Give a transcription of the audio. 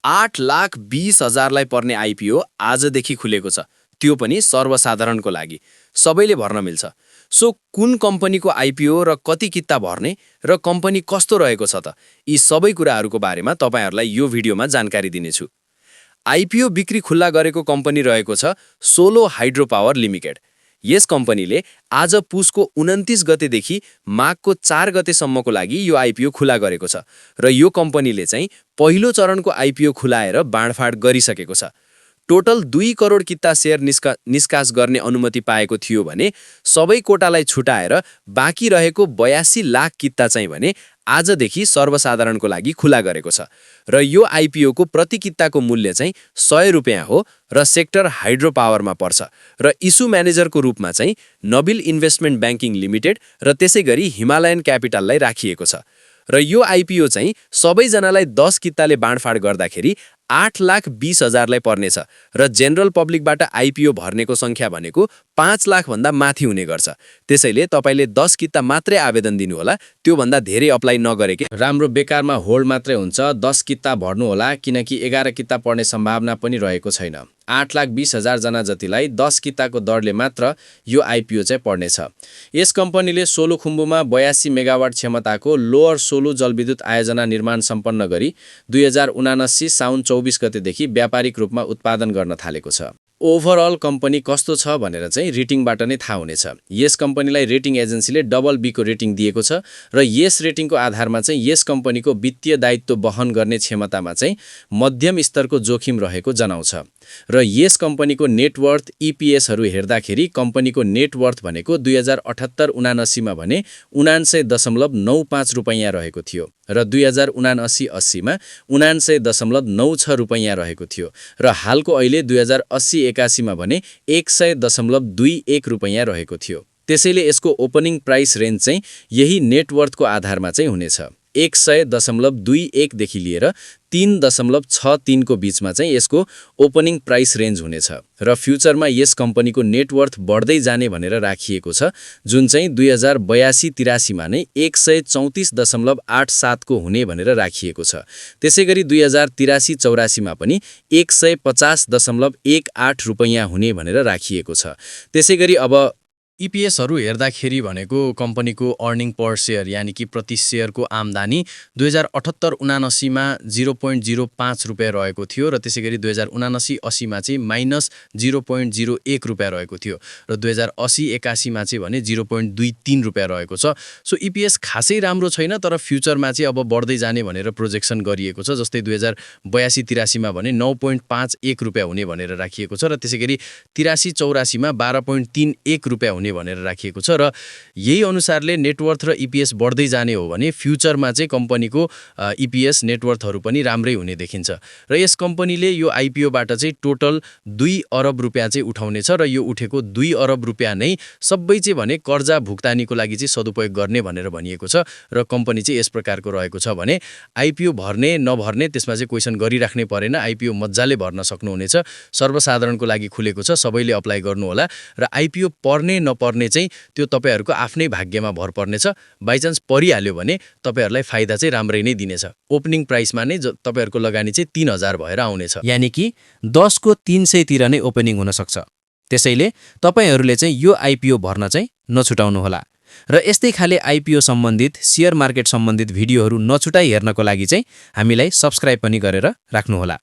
8,20,000लाई पर्ने आइपिओ आजदेखि खुलेको छ, त्यो पनि सर्वसाधारणको लागि। सबैले भर्न मिल्छ। सो कुन कम्पनीको आइपिओ र कति किता भर्ने र कम्पनी कस्तो रहेको छ त, यी सबै कुराहरूको बारेमा तपाईहरुलाई यो भिडियोमा जानकारी दिनेछु। आइपिओ बिक्री खुल्ला गरेको कम्पनी रहेको छ सोलो हाइड्रो पावर लिमिटेड। यस कम्पनीले आज पुसको 29 गतेदेखि माघको 4 गतेसम्मको लागि यो आइपिओ खुला गरेको छ र यो कम्पनीले चाहिँ पहिलो चरणको आइपिओ खुलाएर बाँडफाँड गरिसकेको छ। टोटल 2 करोड किता शेयर निष्कास गर्ने अनुमति पाएको थियो भने सबै कोटालाई छुटाएर बाँकी रहेको 82 लाख किता चाहिँ भने आजदेखि सर्वसाधारणको लागि खुला गरेको छ र यो आइपिओको प्रति किताको मूल्य चाहिँ 100 रुपैयाँ हो र सेक्टर हाइड्रो पावरमा पर्छ र इस्यु म्यानेजरको रूपमा चाहिँ नबिल इन्भेस्टमेन्ट ब्याङ्किङ लिमिटेड र त्यसैगरी हिमालयन क्यापिटललाई राखिएको छ र यो आइपिओ चाहिँ सबैजनालाई 10 किताले बाँडफाँड गर्दाखेरि 8,20,000लाई पर्नेछ र जेनरल पब्लिकबाट आइपिओ भर्नेको संख्या भनेको 5 लाख भन्दा माथि हुने गर्छ। त्यसैले तपाईले 10 किता मात्रै आवेदन दिनुहोला, त्यो भन्दा धेरै अप्लाई नगरेकै राम्रो। बेकारमा होल्ड मात्रै हुन्छ। 10 किता भर्नु होला किनकि 11 किता पर्ने सम्भावना पनि रहेको छैन। 8,20,000 जना जतिलाई 10 किताको दरले मात्र यो आइपिओ चाहिँ पर्नेछ। यस कम्पनीले सोलुखुम्बुमा 82 मेगावाट क्षमताको लोअर सोलु जलविद्युत आयोजना निर्माण सम्पन्न गरी 2079 साउन 24 गतेदेखि व्यापारिक रूपमा उत्पादन गर्न थालेको छ। ओभरअल कम्पनी कस्तो छ भनेर चाहिँ रेटिङबाट नै थाहा हुनेछ। यस कम्पनीलाई रेटिङ एजेन्सीले BB को रेटिङ दिएको छ र यस रेटिङको आधारमा चाहिँ यस कम्पनीको वित्तीय दायित्व वहन गर्ने क्षमतामा चाहिँ मध्यम स्तरको जोखिम रहेको जनाउँछ र यस कम्पनीको नेटवर्थ इपिएसहरू हेर्दाखेरि कम्पनीको नेटवर्थ भनेको 2078-79 मा भने 79.95 रुपैयाँ रहेको थियो र 2079-80 मा 79.96 रुपैयाँ रहेको थियो र हालको अहिले 2080-81 मा भने 100.21 रुपैयाँ रहेको थियो। त्यसैले यसको ओपनिङ प्राइस रेन्ज चाहिँ यही नेटवर्थको आधारमा चाहिँ हुनेछ। 100.21 देखि लिएर 3.63 को बीचमा चाहिँ यसको ओपनिङ प्राइस रेन्ज हुनेछ र फ्युचरमा यस कम्पनीको नेटवर्थ बढ्दै जाने भनेर राखिएको छ, जुन चाहिँ 2082-83 मा नै 134.87 को हुने भनेर राखिएको छ। त्यसैगरी 2083-84 मा पनि 150.18 रुपैयाँ हुने भनेर राखिएको छ। त्यसैगरी अब इपिएसहरू हेर्दाखेरि भनेको कम्पनीको अर्निङ पर शेयर यानि कि प्रति शेयरको आम्दानी 2078-79 मा 0.05 रुपैयाँ रहेको थियो र त्यसैगरी 2079-80 मा चाहिँ -0.01 रुपैयाँ रहेको थियो र 2080-81 मा चाहिँ भने 0.23 रुपैयाँ रहेको छ। सो इपिएस खासै राम्रो छैन, तर फ्युचरमा चाहिँ अब बढ्दै जाने भनेर प्रोजेक्सन गरिएको छ। जस्तै 2082-83 मा भने 9.51 रुपैयाँ हुने भनेर राखिएको छ र त्यसैगरी 83-84 मा 12.31 रुपैयाँ हुने भनेर राखिएको छ र यही अनुसारले नेटवर्थ र इपिएस बढ्दै जाने हो भने फ्युचरमा चाहिँ कम्पनीको इपिएस नेटवर्थहरू पनि राम्रै हुने देखिन्छ र यस कम्पनीले यो आइपिओबाट चाहिँ टोटल 2 अरब रुपैयाँ चाहिँ उठाउनेछ र यो उठेको 2 अरब रुपैयाँ नै सबै चाहिँ भने कर्जा भुक्तानीको लागि चाहिँ सदुपयोग गर्ने भनेर भनिएको छ र कम्पनी चाहिँ यस प्रकारको रहेको छ भने आइपिओ भर्ने नभर्ने त्यसमा चाहिँ क्वेसन गरिराख्नै परेन। आइपिओ मज्जाले भर्न सक्नुहुनेछ। सर्वसाधारणको लागि खुलेको छ, सबैले अप्लाई गर्नु होला र आइपिओ पर्ने नपर्ने चाहिँ त्यो तपाईहरुको आफ्नै भाग्यमा भर पर्नेछ। बाइचान्स परिहाल्यो भने तपाईहरुलाई फाइदा चाहिँ राम्रै नै दिनेछ। ओपनिङ प्राइसमा नै तपाईहरुको लगानी चाहिँ 3000 भएर आउनेछ, यानी कि 10 को 300 तिर नै ओपनिङ हुन सक्छ। त्यसैले तपाईहरुले चाहिँ यो आइपिओ भर्न चाहिँ नछुटाउनु होला र यस्तै खाले आइपिओ सम्बन्धित शेयर मार्केट सम्बन्धित भिडियोहरू नछुटाई हेर्नको लागि चाहिँ हामीलाई सब्स्क्राइब पनि गरेर राख्नु होला।